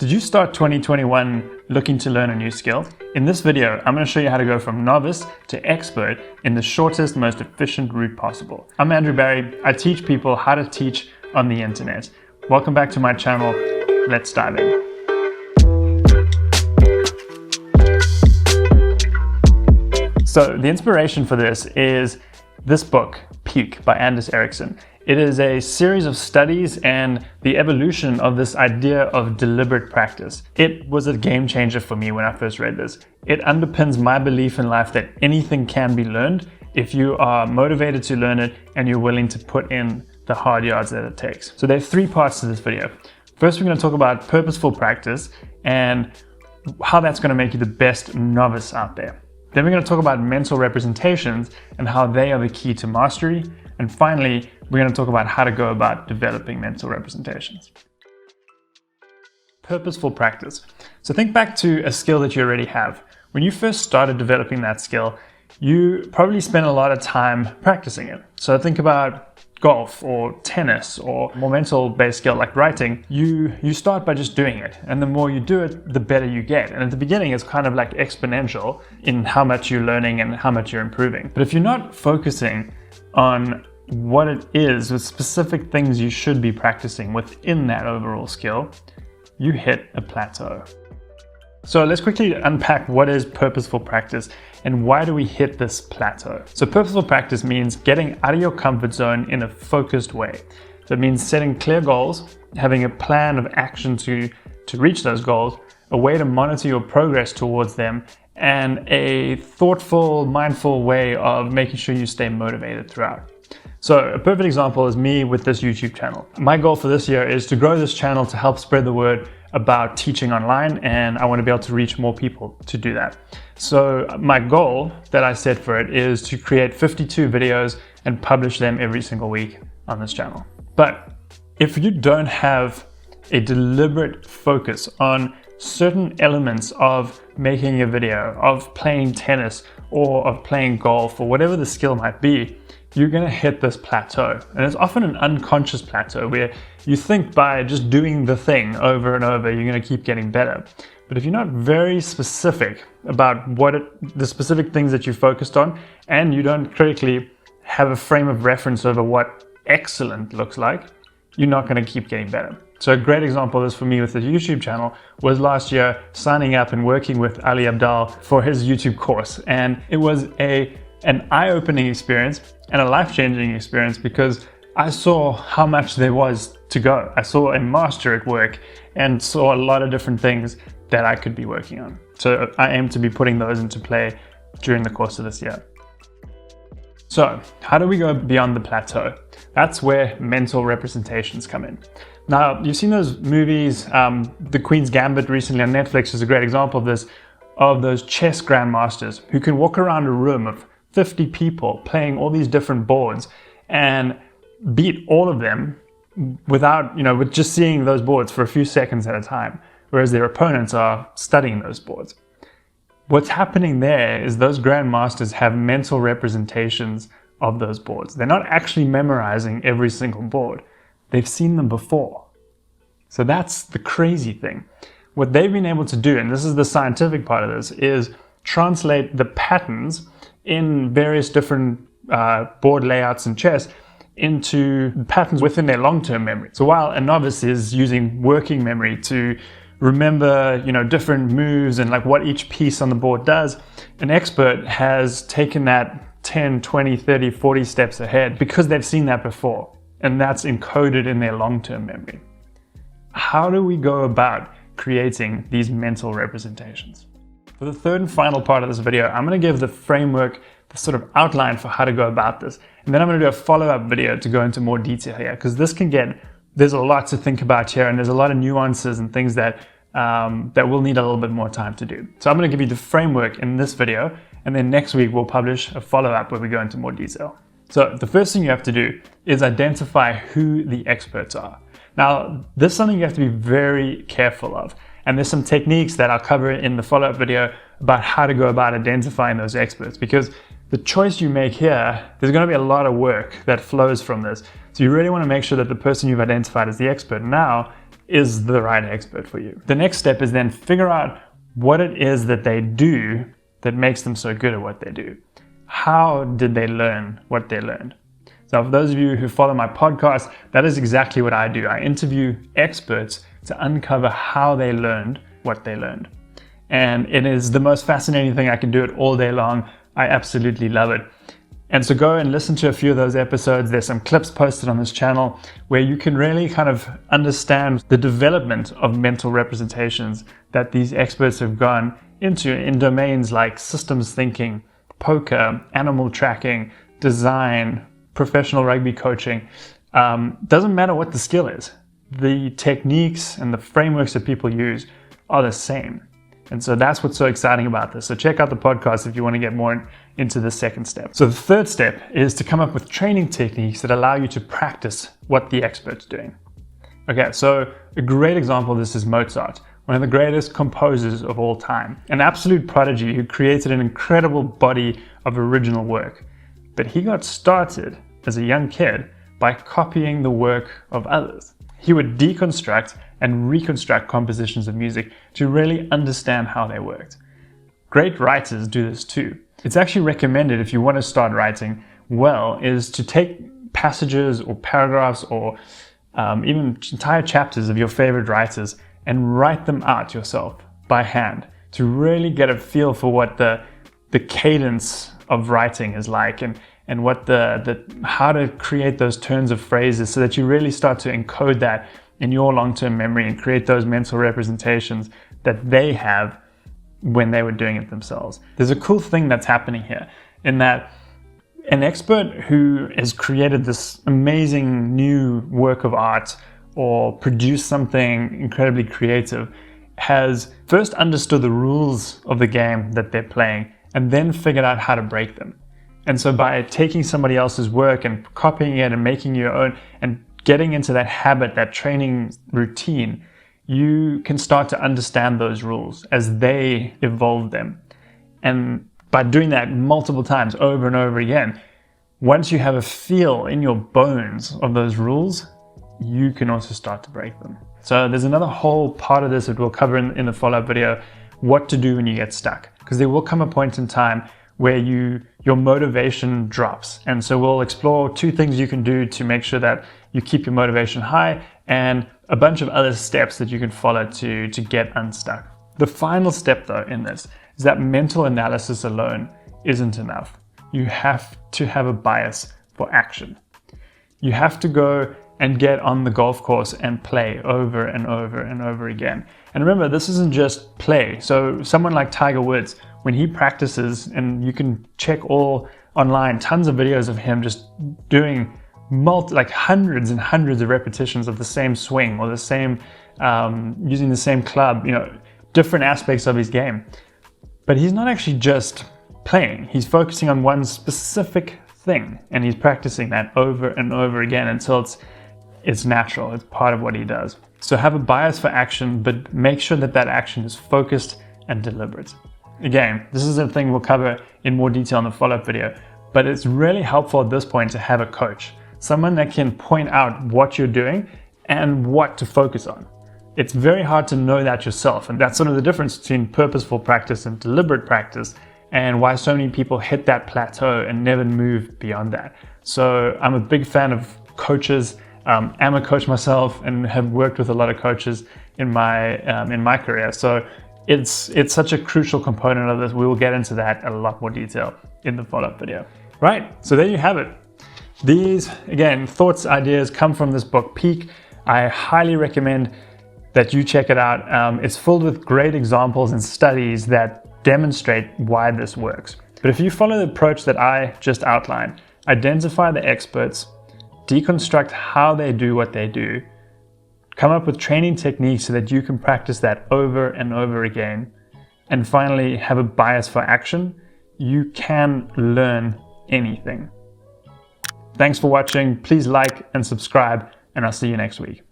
Did you start 2021 looking to learn a new skill? In this video, I'm going to show you how to go from novice to expert in the shortest, most efficient route possible. I'm Andrew Barry. I teach people how to teach on the internet. Welcome back to my channel. Let's dive in. So the inspiration for this is this book, Peak by Ericsson. It is a series of studies and the evolution of this idea of deliberate practice. It was a game changer for me when I first read this. It underpins my belief in life that anything can be learned if you are motivated to learn it and you're willing to put in the hard yards that it takes. So there are three parts to this video. First, we're going to talk about purposeful practice and how that's going to make you the best novice out there. Then we're going to talk about mental representations and how they are the key to mastery. And finally, we're going to talk about how to go about developing mental representations. Purposeful practice. So think back to a skill that you already have. When you first started developing that skill, you probably spent a lot of time practicing it. So think about golf or tennis or more mental-based skill like writing. You start by just doing it, and the more you do it, the better you get. And at the beginning, it's kind of like exponential in how much you're learning and how much you're improving. But if you're not focusing on what it is, with specific things you should be practicing within that overall skill, you hit a plateau. So let's quickly unpack what is purposeful practice and why do we hit this plateau. So purposeful practice means getting out of your comfort zone in a focused way. So it means setting clear goals, having a plan of action to reach those goals, a way to monitor your progress towards them, and a thoughtful, mindful way of making sure you stay motivated throughout. So a perfect example is me with this YouTube channel. My goal for this year is to grow this channel to help spread the word about teaching online, and I want to be able to reach more people to do that. So my goal that I set for it is to create 52 videos and publish them every single week on this channel. But if you don't have a deliberate focus on certain elements of making a video, of playing tennis or of playing golf or whatever the skill might be, you're going to hit this plateau. And it's often an unconscious plateau where you think by just doing the thing over and over, you're going to keep getting better. But if you're not very specific about the specific things that you focused on, and you don't critically have a frame of reference over what excellent looks like, you're not going to keep getting better. So a great example of this for me with the YouTube channel was last year signing up and working with Ali Abdal for his YouTube course. And it was an eye-opening experience and a life-changing experience because I saw how much there was to go. I saw a master at work and saw a lot of different things that I could be working on. So I aim to be putting those into play during the course of this year. So how do we go beyond the plateau? That's where mental representations come in. Now, you've seen those movies, The Queen's Gambit recently on Netflix is a great example of this, of those chess grandmasters who can walk around a room of 50 people playing all these different boards and beat all of them without, with just seeing those boards for a few seconds at a time, whereas their opponents are studying those boards. What's happening there is those grandmasters have mental representations of those boards. They're not actually memorizing every single board. They've seen them before. So that's the crazy thing. What they've been able to do, and this is the scientific part of this, is translate the patterns in various different board layouts in chess into patterns within their long-term memory. So while a novice is using working memory to remember, different moves and like what each piece on the board does, an expert has taken that 10, 20, 30, 40 steps ahead because they've seen that before, and that's encoded in their long-term memory. How do we go about creating these mental representations? For the third and final part of this video, I'm going to give the framework, the sort of outline for how to go about this. And then I'm going to do a follow-up video to go into more detail here, because there's a lot to think about here, and there's a lot of nuances and things that we'll need a little bit more time to do. So I'm going to give you the framework in this video, and then next week we'll publish a follow-up where we go into more detail. So the first thing you have to do is identify who the experts are. Now, this is something you have to be very careful of. And there's some techniques that I'll cover in the follow-up video about how to go about identifying those experts, because the choice you make here, there's going to be a lot of work that flows from this. So you really want to make sure that the person you've identified as the expert now is the right expert for you. The next step is then figure out what it is that they do that makes them so good at what they do. How did they learn what they learned? So for those of you who follow my podcast, that is exactly what I do. I interview experts to uncover how they learned what they learned. And it is the most fascinating thing. I can do it all day long. I absolutely love it. And so go and listen to a few of those episodes. There's some clips posted on this channel where you can really kind of understand the development of mental representations that these experts have gone into in domains like systems thinking, poker, animal tracking, design, professional rugby coaching. Doesn't matter what the skill is. The techniques and the frameworks that people use are the same. And so that's what's so exciting about this. So check out the podcast if you want to get more into the second step. So the third step is to come up with training techniques that allow you to practice what the expert's doing. Okay, so a great example of this is Mozart, one of the greatest composers of all time, an absolute prodigy who created an incredible body of original work. But he got started as a young kid by copying the work of others. He would deconstruct and reconstruct compositions of music to really understand how they worked. Great writers do this too. It's actually recommended, if you want to start writing well, is to take passages or paragraphs or even entire chapters of your favorite writers and write them out yourself by hand to really get a feel for what the cadence of writing is like and what how to create those turns of phrases so that you really start to encode that in your long-term memory and create those mental representations that they have when they were doing it themselves. There's a cool thing that's happening here in that an expert who has created this amazing new work of art or produced something incredibly creative has first understood the rules of the game that they're playing and then figured out how to break them. And so by taking somebody else's work and copying it and making your own and getting into that habit, that training routine, you can start to understand those rules as they evolve them. And by doing that multiple times over and over again, once you have a feel in your bones of those rules, you can also start to break them. So there's another whole part of this that we'll cover in the follow-up video, what to do when you get stuck. Because there will come a point in time where your motivation drops. And so we'll explore 2 things you can do to make sure that you keep your motivation high and a bunch of other steps that you can follow to get unstuck. The final step though in this is that mental analysis alone isn't enough. You have to have a bias for action. You have to go and get on the golf course and play over and over and over again. And remember, this isn't just play. So someone like Tiger Woods, when he practices, and you can check all online, tons of videos of him just doing hundreds and hundreds of repetitions of the same swing or the same, using the same club, different aspects of his game. But he's not actually just playing. He's focusing on one specific thing and he's practicing that over and over again until it's natural. It's part of what he does. So have a bias for action, but make sure that action is focused and deliberate. Again, this is a thing we'll cover in more detail in the follow-up video, but it's really helpful at this point to have a coach, someone that can point out what you're doing and what to focus on. It's very hard to know that yourself, and that's sort of the difference between purposeful practice and deliberate practice, and why so many people hit that plateau and never move beyond that. So I'm a big fan of coaches. I'm a coach myself and have worked with a lot of coaches in my career. So it's such a crucial component of this. We will get into that in a lot more detail in the follow-up video. Right, so there you have it. These, again, thoughts, ideas come from this book, Peak. I highly recommend that you check it out. It's filled with great examples and studies that demonstrate why this works. But if you follow the approach that I just outlined, identify the experts, deconstruct how they do what they do, come up with training techniques so that you can practice that over and over again, and finally have a bias for action, you can learn anything. Thanks for watching. Please like and subscribe, and I'll see you next week.